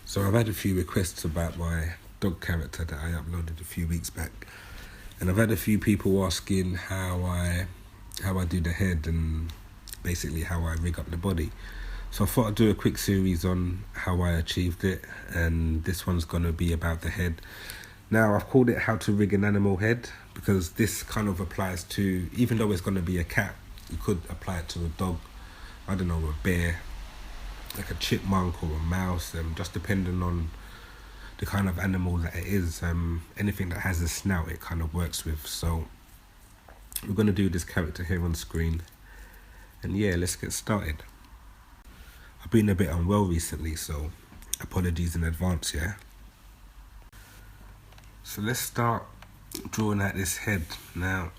So I've had a few requests about my dog character that I uploaded a few weeks back, and I've had a few people asking how I do the head and basically how I rig up the body. So I thought I'd do a quick series on how I achieved it, and this one's going to be about the head. Now, I've called it How to Rig an Animal Head because this kind of applies to, even though it's going to be a cat, you could apply it to a dog, I don't know, a bear, like a chipmunk or a mouse, just depending on the kind of animal that it is. Anything that has a snout, it kind of works with. So we're going to do this character here on screen, and yeah, let's get started. I've been a bit unwell recently, so apologies in advance, yeah? So let's start drawing out this head. Now,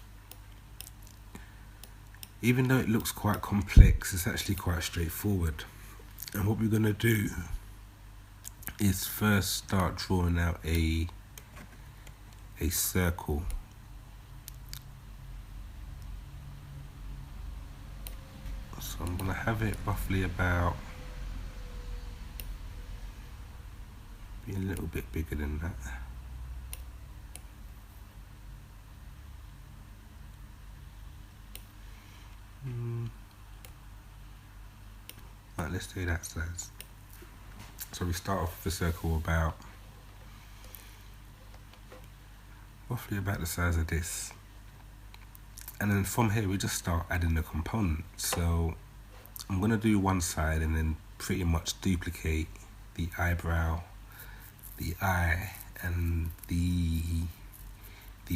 even though it looks quite complex, it's actually quite straightforward. And what we're going to do is first start drawing out a circle. So I'm going to have it roughly about, be a little bit bigger than that. Right, let's do that size. So we start off with a circle about, roughly about the size of this. And then from here we just start adding the components. So I'm going to do one side and then pretty much duplicate the eyebrow, the eye, and the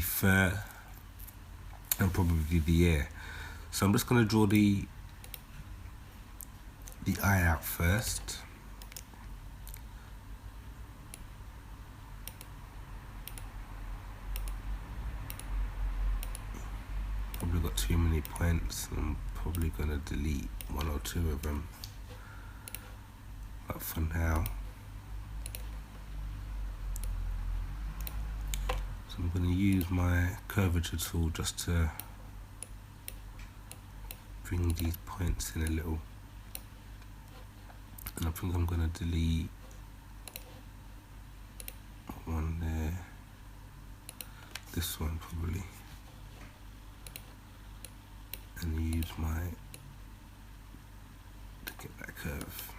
fur, and probably the ear. So I'm just going to draw the eye out first. Probably got too many points. I'm probably going to delete one or two of them. But for now, so I'm going to use my curvature tool just to bring these points in a little. And I think I'm going to delete one there, this one probably, and use to get that curve.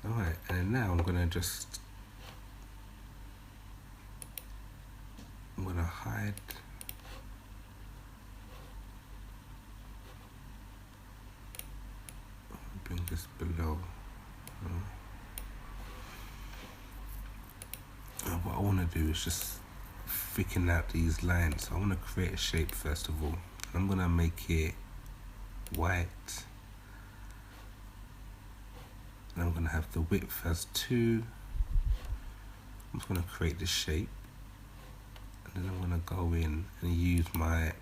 Alright, and then now I'm going to hide bring this below. And what I want to do is just thicken out these lines. I want to create a shape first of all. I'm going to make it white. And I'm going to have the width as 2. I'm just going to create this shape. And then I'm going to go in and use my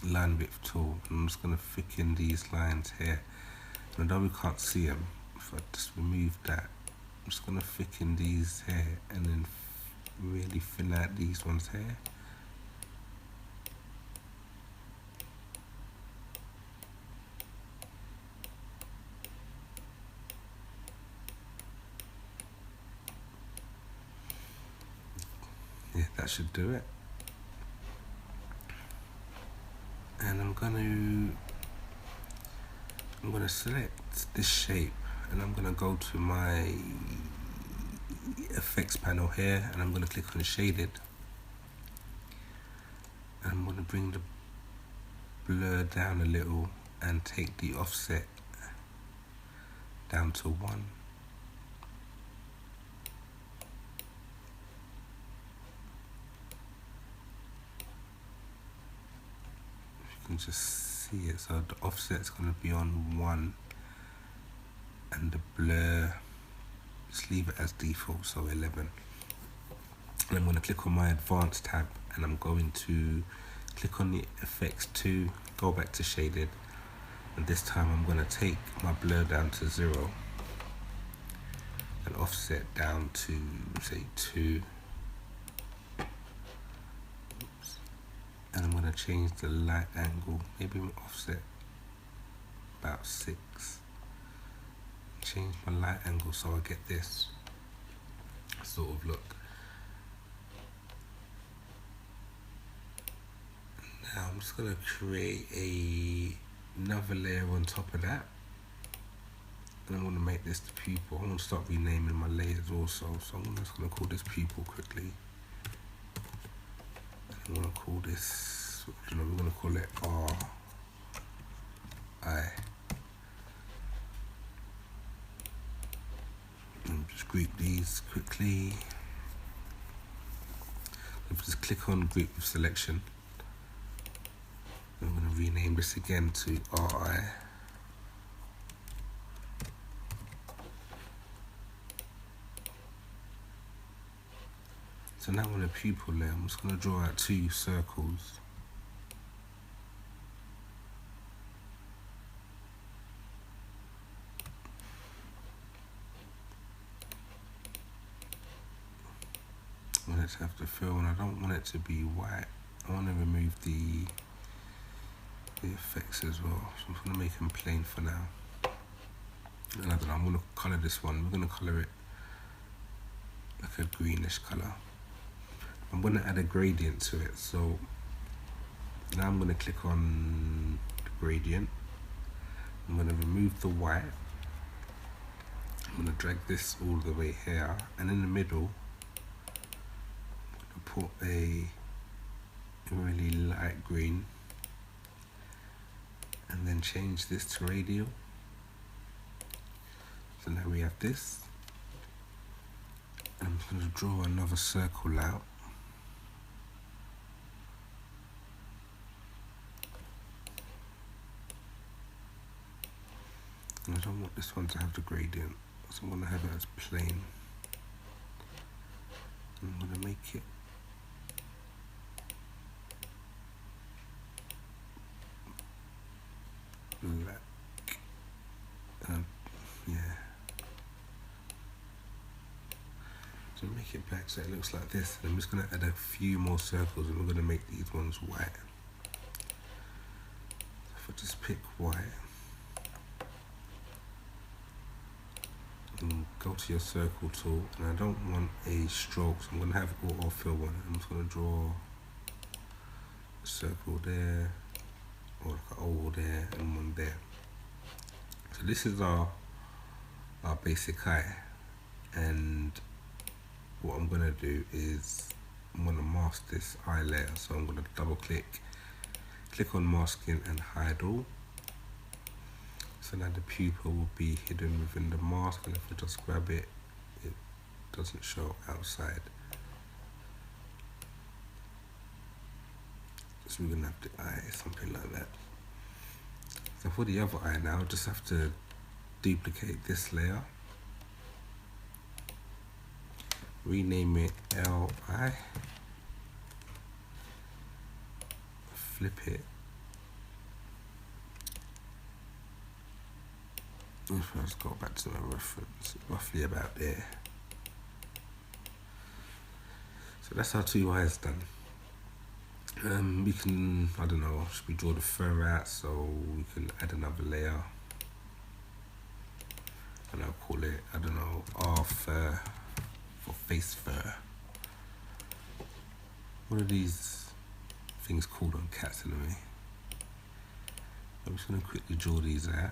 line width tool. And I'm just going to thicken these lines here. And although we can't see them, if I just remove that, I'm just going to thicken these here and then really thin out these ones here. Yeah, that should do it. And I'm going to select this shape, and I'm going to go to my effects panel here, and I'm going to click on shaded. And I'm going to bring the blur down a little and take the offset down to 1. You can just see it, so the offset's going to be on 1, and the blur, just leave it as default, so 11. And I'm going to click on my advanced tab, and I'm going to click on the effects 2, go back to shaded, and this time I'm going to take my blur down to 0 and offset down to say 2. And I'm going to change the light angle, maybe offset about 6. change my light angle so I get this sort of look. Now I'm just going to create another layer on top of that, and I'm going to make this the pupil. I'm going to start renaming my layers also, so I'm just going to call this pupil quickly. And I'm going to call this, I don't know, we're going to call it RI. And just group these quickly. If just click on group with selection, I'm going to rename this again to RI. So now on the pupil layer, I'm just going to draw out 2 circles. I want it to have to fill, and I don't want it to be white. I want to remove the effects as well. So I'm going to make them plain for now. And I don't know, I'm going to colour this one. We're going to colour it like a greenish colour. I'm going to add a gradient to it. So now I'm going to click on the gradient. I'm going to remove the white. I'm going to drag this all the way here, and in the middle put a really light green, and then change this to radial. So now we have this. I'm going to draw another circle out. And I don't want this one to have the gradient, so I'm going to have it as plain. I'm going to make it black. Yeah. So make it black so it looks like this. And I'm just going to add a few more circles, and we're going to make these ones white. So if I just pick white, and go to your circle tool, and I don't want a stroke, so I'm going to have auto fill one. I'm just going to draw a circle there, or like an oval there, and one there. So this is our basic eye, and what I'm going to do is I'm going to mask this eye layer. So I'm going to double click on masking and hide all. So now the pupil will be hidden within the mask, and if I just grab it, it doesn't show outside. So we're going to have the eye, something like that. So for the other eye now, I just have to duplicate this layer, rename it LI, flip it. If I just go back to my reference, roughly about there. So that's our 2 eyes done. We can, I don't know, should we draw the fur out, so we can add another layer, and I'll call it, I don't know, R fur for face fur. What are these things called on cats anyway? I'm just going to quickly draw these out.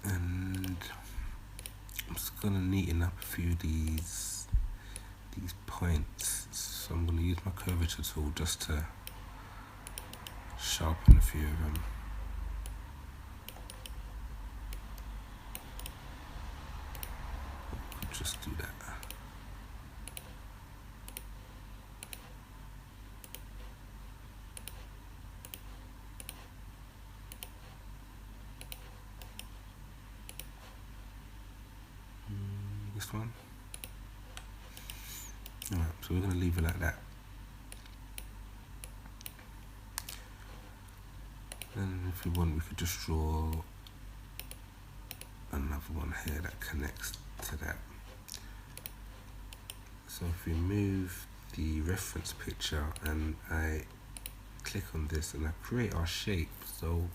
And I'm just gonna neaten up a few of these points. So I'm gonna use my curvature tool just to sharpen a few of them. I could just do that. This one. Alright, So we're going to leave it like that. And if we want, we could just draw another one here that connects to that. So if we move the reference picture and I click on this and I create our shape, so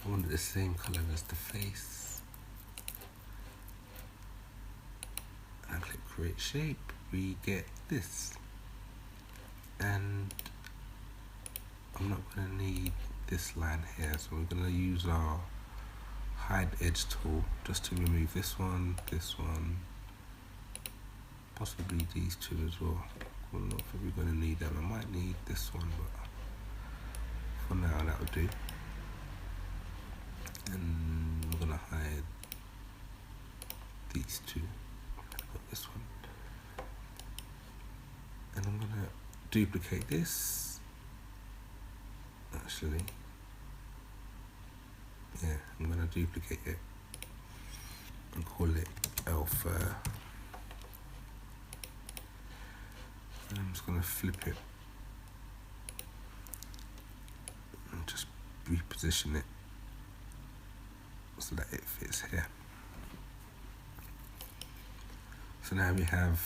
I want it the same color as the face. And I click create shape, we get this. And I'm not going to need this line here, so we're going to use our hide edge tool just to remove this one, possibly these two as well. I don't know if we're going to need them. I might need this one, but for now that will do. And I'm going to hide these two. Got this one. And I'm going to duplicate this. Actually, yeah, I'm going to duplicate it and call it alpha. And I'm just going to flip it and just reposition it so that it fits here. So now we have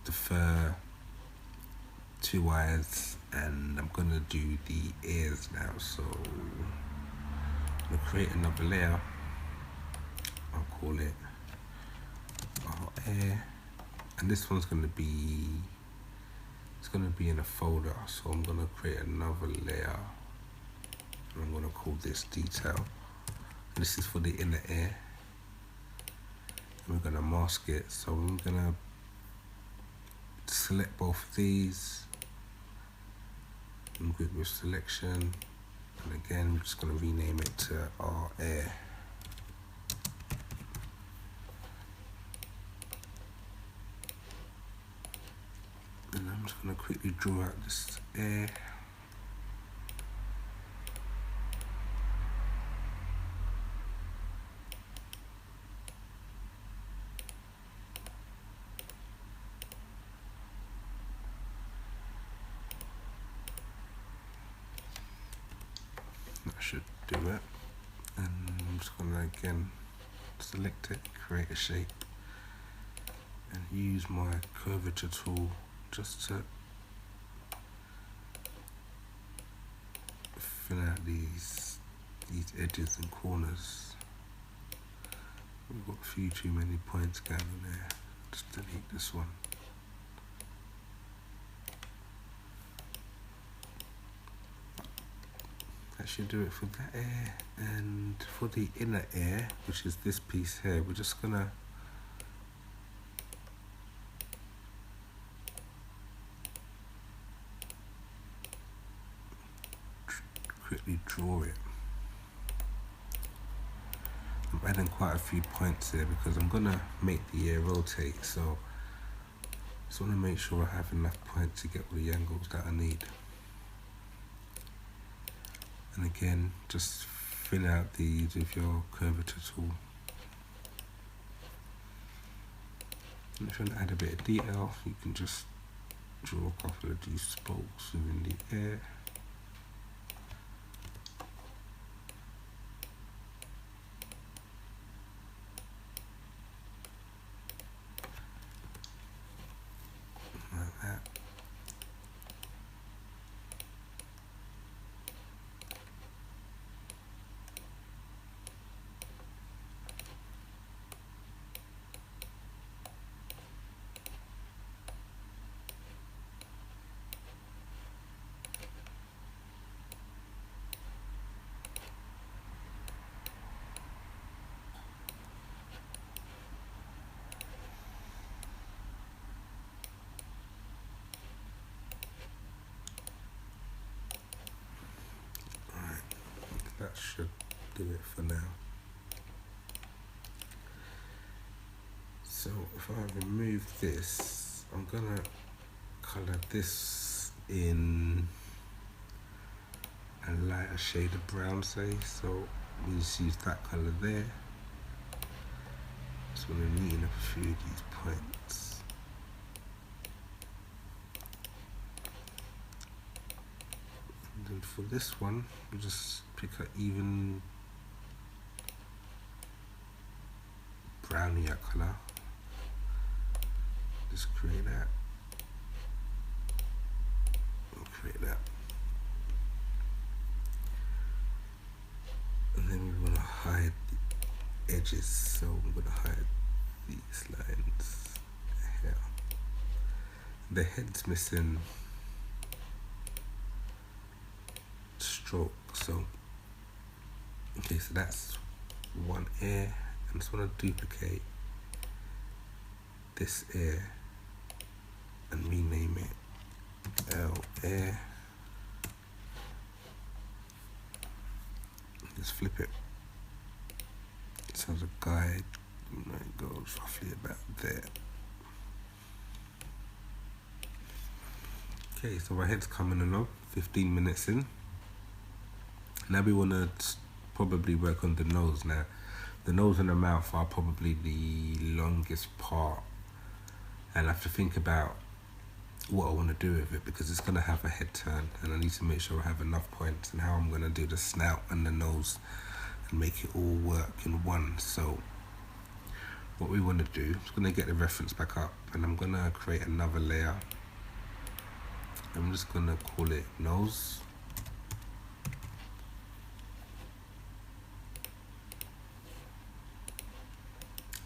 the fur, 2 eyes, and I'm going to do the ears now. So I'm going to create another layer. I'll call it our air, and this one's going to be, it's going to be in a folder. So I'm going to create another layer and I'm going to call this detail. And this is for the inner ear. And we're going to mask it. So I'm going to select both of these and group with selection. And again, we're just going to rename it to our air. And I'm just going to quickly draw out this air. That should do it. And I'm just going to again select it, create a shape, and use my curvature tool just to fill out these edges and corners. We've got a few too many points going on there. Just delete this one. That should do it for that ear. And for the inner ear, which is this piece here, we're just gonna quickly draw it. I'm adding quite a few points here because I'm gonna make the ear rotate, so I just want to make sure I have enough points to get all the angles that I need. And again, just fill out these with your curvature tool. And if you want to add a bit of detail, you can just draw a couple of these spokes within the air. Like that. That should do it for now. So if I remove this, I'm gonna color this in a lighter shade of brown, say. So we just use that color there. Just want to neaten up a few of these points. And for this one, we just pick an even brownier colour. Just create that. And create that. And then we want to hide the edges, so I'm going to hide these lines here. The head's missing stroke, so okay, so that's one ear. I just want to duplicate this ear and rename it L ear. Just flip it so the guide goes roughly about there. Okay, so my head's coming along, 15 minutes in. Now we want to probably work on the nose. Now the nose and the mouth are probably the longest part, and I have to think about what I want to do with it, because it's going to have a head turn and I need to make sure I have enough points, and how I'm going to do the snout and the nose and make it all work in one. So what we want to do is going to get the reference back up, and I'm going to create another layer. I'm just going to call it nose.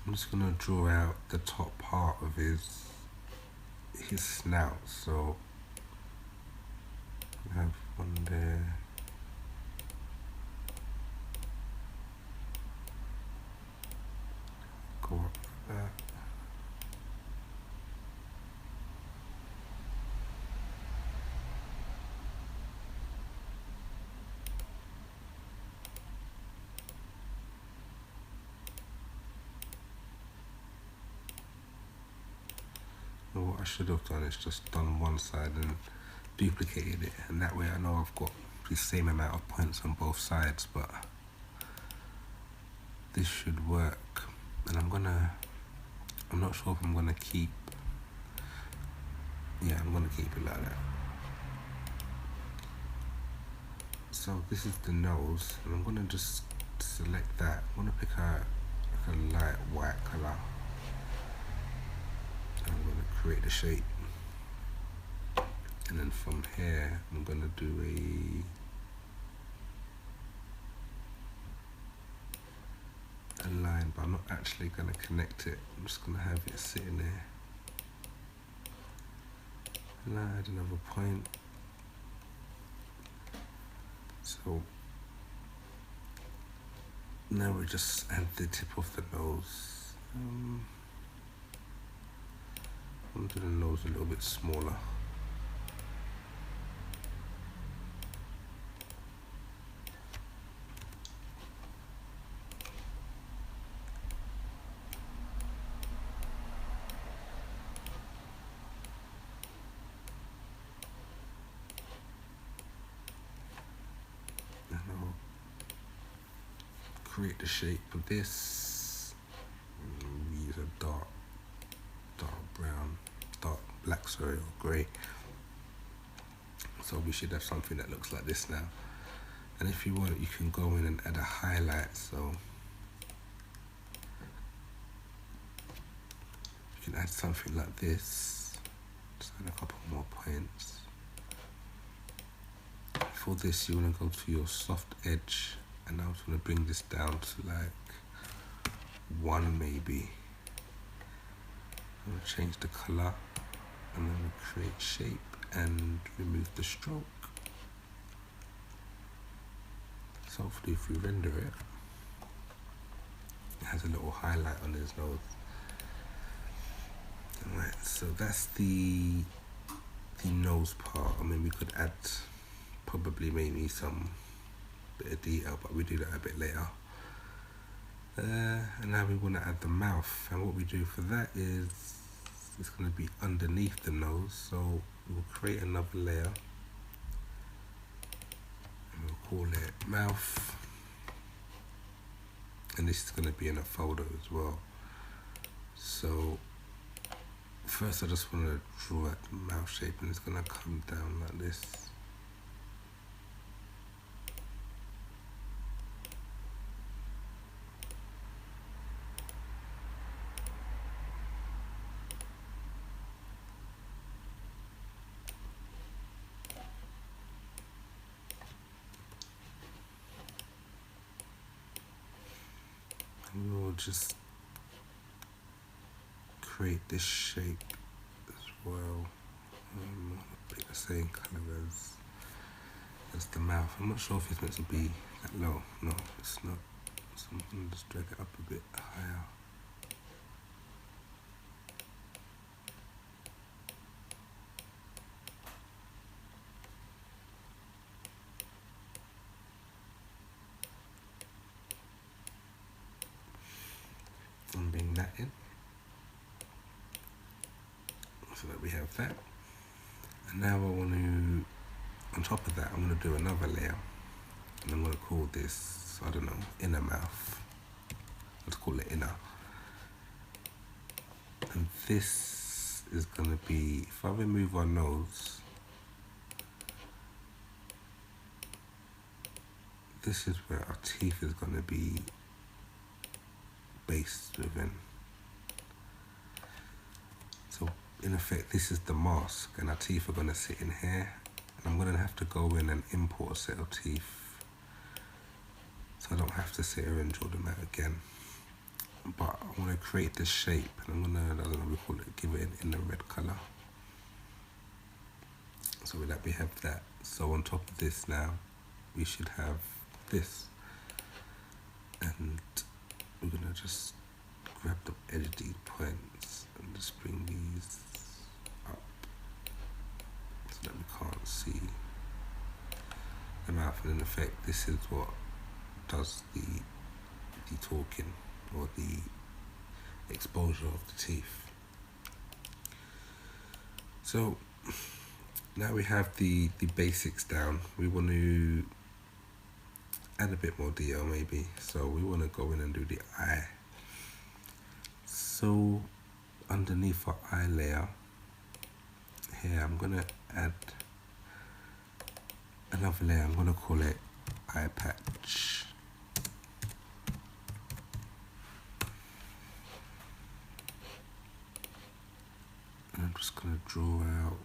I'm just going to draw out the top part of his snout. So I have one there. Go up like that. And what I should have done is just done one side and duplicated it, and that way I know I've got the same amount of points on both sides. But this should work, and I'm not sure if I'm gonna keep, yeah, I'm gonna keep it like that. So this is the nose, and I'm gonna just select that. I'm gonna pick a light white color. I'm gonna create the shape, and then from here I'm gonna do a line, but I'm not actually gonna connect it. I'm just gonna have it sitting there. And I add another point. So now we just add the tip of the nose. I'm do the nose a little bit smaller. And I'll create the shape of this. Use a dark brown, dark black, sorry, or grey. So we should have something that looks like this now. And if you want, you can go in and add a highlight. So you can add something like this. Just add a couple more points. For this, you want to go to your soft edge, and I just want to bring this down to like 1 maybe. I'm going to change the color, and then we'll create shape and remove the stroke. So hopefully if we render it, it has a little highlight on his nose. Alright, so that's the nose part. I mean, we could add probably maybe some bit of detail, but we do that a bit later. And now we want to add the mouth, and what we do for that is it's going to be underneath the nose. So we'll create another layer, and we'll call it mouth, and this is going to be in a folder as well. So first I just want to draw out the mouth shape, and it's going to come down like this. we'll just create this shape as well. Pick the same colour as the mouth. I'm not sure if it's meant to be that low. No, it's not. So I'm going to just drag it up a bit higher. And bring that in. So that we have that. And now I want to, on top of that, I'm going to do another layer. And I'm going to call this, I don't know, inner mouth. Let's call it inner. And this is going to be, if I remove our nose, this is where our teeth is going to be based within. So in effect, this is the mask, and our teeth are going to sit in here. And I'm going to have to go in and import a set of teeth, so I don't have to sit here and draw them out again. But I want to create this shape, and I'm going to, I don't know, we call it, give it in the red colour. So with that we have that. So on top of this now, we should have this. And we're going to just grab the edge of these points and just bring these up so that we can't see the mouth. And in effect, this is what does the talking, or the exposure of the teeth. So now we have the basics down. We want to add a bit more detail maybe. So we want to go in and do the eye. So underneath our eye layer here, I'm going to add another layer. I'm going to call it eye patch. And I'm just going to draw out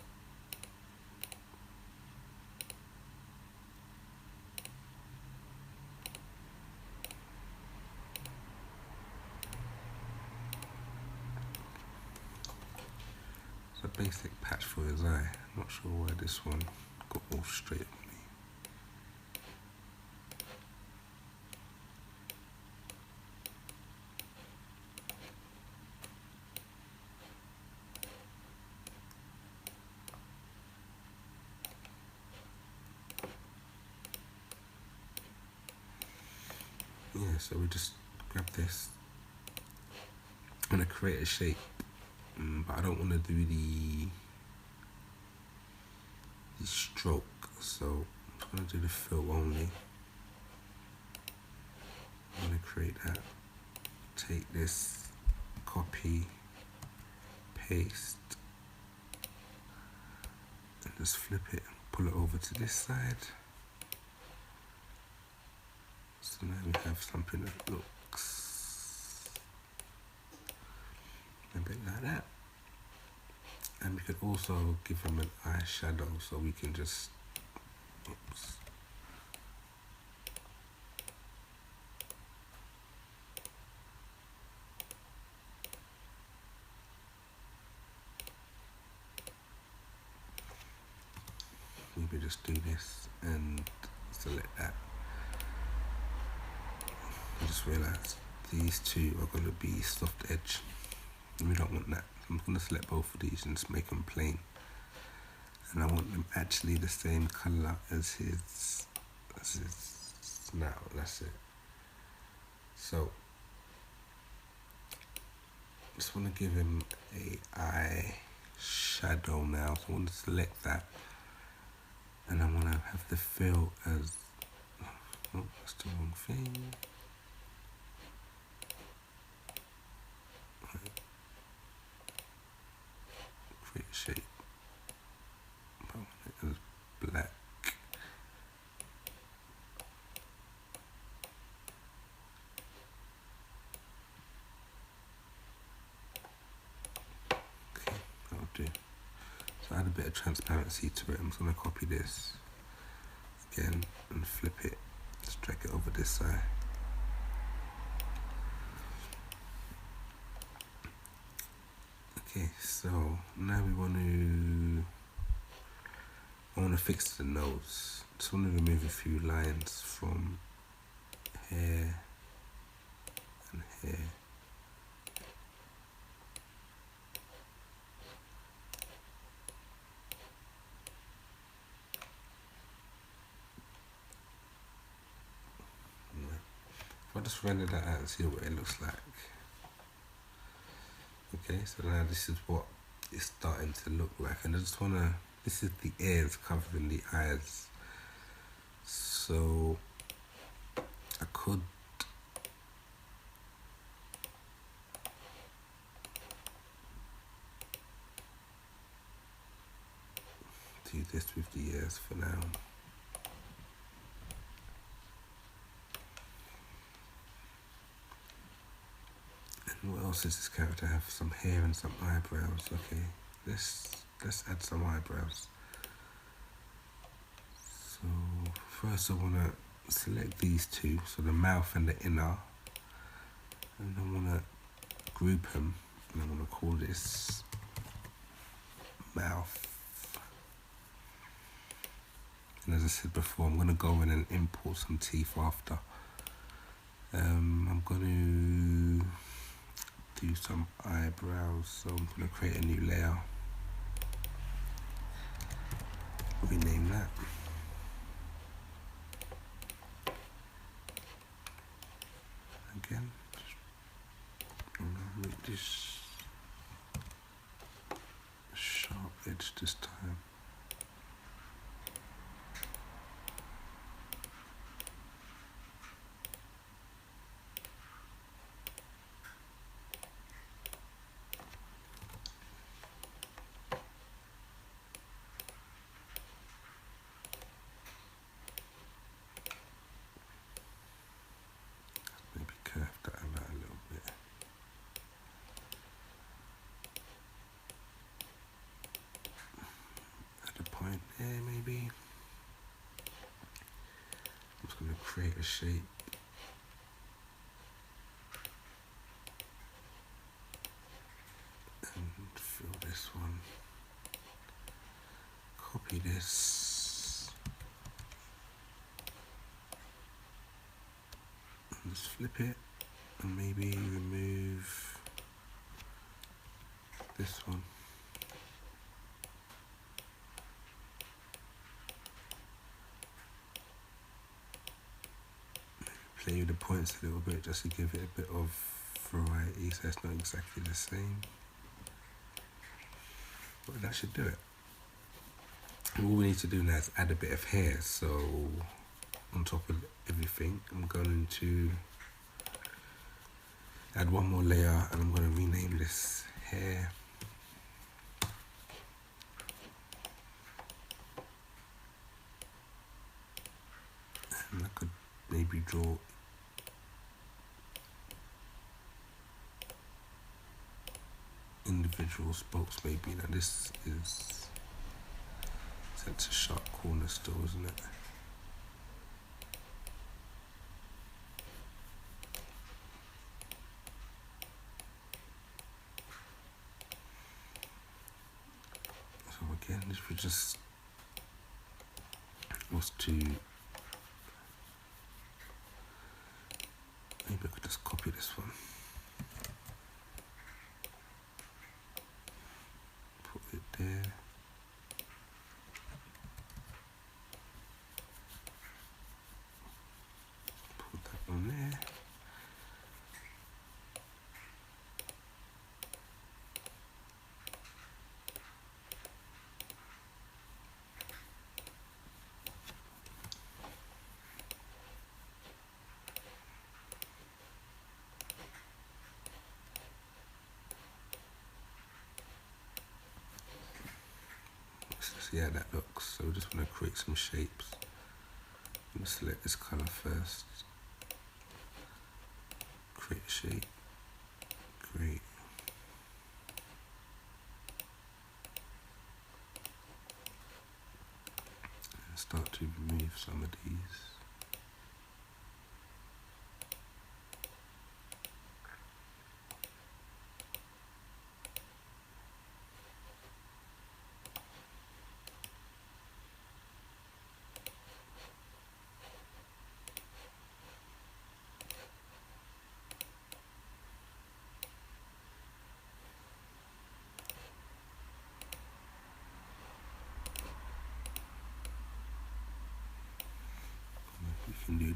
a basic patch for his eye. I'm not sure why this one got all straight on me. Yeah, so we just grab this. I'm going to create a shape, but I don't want to do the stroke, so I'm just going to do the fill only. I'm going to create that. Take this, copy, paste, and just flip it and pull it over to this side. So now we have something that looks a bit like that. And we could also give them an eyeshadow, so we can just, oops. Maybe just do this and select that. I just realised these two are going to be soft edge, and we don't want that. I'm going to select both of these and just make them plain. And I want them actually the same colour as his snout. That's it. So just want to give him a eye shadow now. So I want to select that, and I want to have the fill as, oh, that's the wrong thing. Create a shape. I want it as black. Okay, that'll do. So add a bit of transparency to it. I'm just going to copy this again and flip it. Just drag it over this side. Okay, so now I want to fix the nose. Just want to remove a few lines from here and here. If I just render that out and see what it looks like. Okay, so now this is what it's starting to look like, and I just wanna, this is the ears covering the eyes. So I could do this with the ears for now. And what else does this character have? Some hair and some eyebrows. Okay, let's add some eyebrows. So first I wanna select these two, so the mouth and the inner, and I wanna group them, and I wanna call this mouth. And as I said before, I'm gonna go in and import some teeth after. I'm gonna do some eyebrows, so I'm gonna create a new layer. Rename that. Again, I'm gonna make this sharp edge this time. Maybe curve that out a little bit. At a point there, maybe. I'm just going to create a shape. And fill this one. Copy this. And just flip it. And maybe remove this one. Play with the points a little bit just to give it a bit of variety, so it's not exactly the same. But that should do it. All we need to do now is add a bit of hair. So on top of everything, I'm going to add one more layer, and I'm going to rename this hair. And I could maybe draw individual spokes maybe. Now this is set to sharp corner still, isn't it? So again, this was just was to, maybe I could just copy this one. Put it there. Put that on there. Let's see how that looks. So we just want to create some shapes. I'm going to select this color first. Create a shape. Create. And start to remove some of these.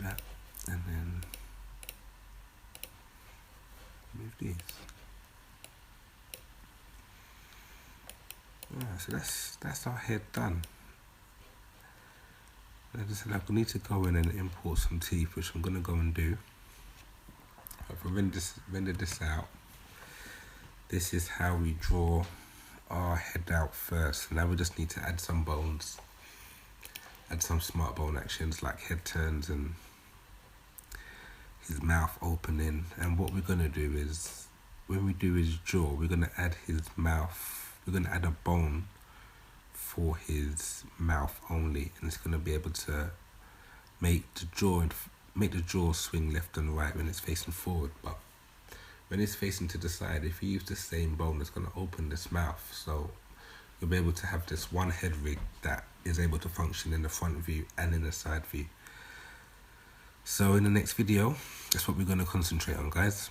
that, and then move these. Alright, so that's our head done. I just said I need to go in and import some teeth, which I'm gonna go and do. If I render this out, this is how we draw our head out first. Now we just need to add some bones, add some smart bone actions like head turns and his mouth opening. And what we're gonna do is, when we do his jaw, we're gonna add his mouth. We're gonna add a bone for his mouth only, and it's gonna be able to make the jaw swing left and right when it's facing forward. But when it's facing to the side, if you use the same bone, it's gonna open this mouth. So you'll be able to have this one head rig that is able to function in the front view and in the side view. So in the next video, that's what we're gonna concentrate on, guys.